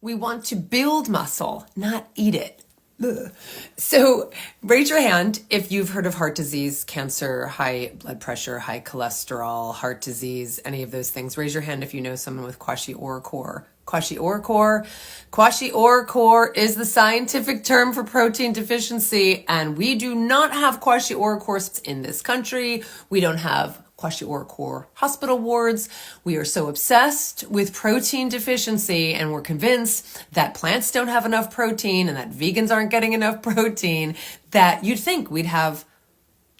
We want to build muscle, not eat it. Ugh. So raise your hand if you've heard of heart disease, cancer, high blood pressure, high cholesterol, heart disease, any of those things. Raise your hand if you know someone with kwashiorkor. Kwashiorkor. Kwashiorkor is the scientific term for protein deficiency, and we do not have kwashiorkor in this country. We don't have kwashiorkor hospital wards. We are so obsessed with protein deficiency, and we're convinced that plants don't have enough protein and that vegans aren't getting enough protein, that you'd think we'd have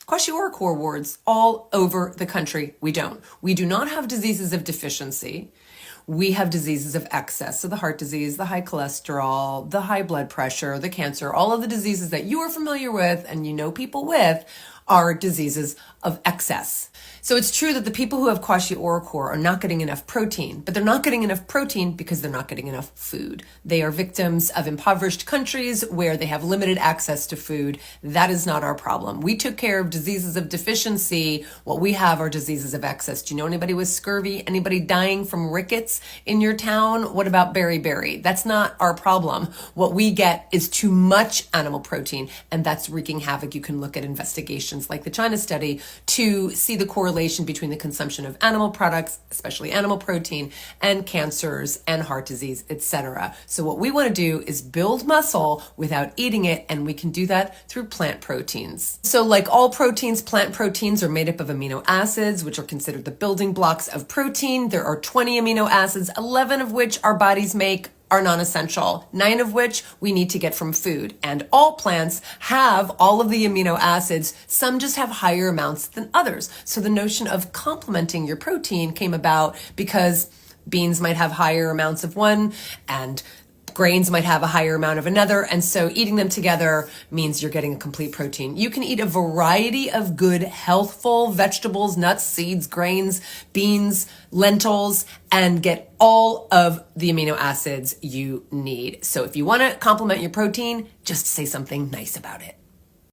kwashiorkor wards all over the country. We don't. We do not have diseases of deficiency. We have diseases of excess. So the heart disease, the high cholesterol, the high blood pressure, the cancer, all of the diseases that you are familiar with and you know people with are diseases of excess. So it's true that the people who have kwashiorkor are not getting enough protein, but they're not getting enough protein because they're not getting enough food. They are victims of impoverished countries where they have limited access to food. That is not our problem. We took care of diseases of deficiency. What we have are diseases of excess. Do you know anybody with scurvy? Anybody dying from rickets in your town? What about beriberi? That's not our problem. What we get is too much animal protein, and that's wreaking havoc. You can look at investigations like the China study to see the correlation between the consumption of animal products, especially animal protein, and cancers and heart disease, etc. So what we want to do is build muscle without eating it, and we can do that through plant proteins. So like all proteins, plant proteins are made up of amino acids, which are considered the building blocks of protein. There are 20 amino acids, 11 of which our bodies make are non-essential, 9 of which we need to get from food. And all plants have all of the amino acids. Some just have higher amounts than others. So the notion of complementing your protein came about because beans might have higher amounts of one and grains might have a higher amount of another. And so eating them together means you're getting a complete protein. You can eat a variety of good, healthful vegetables, nuts, seeds, grains, beans, lentils, and get all of the amino acids you need. So if you want to complement your protein, just say something nice about it.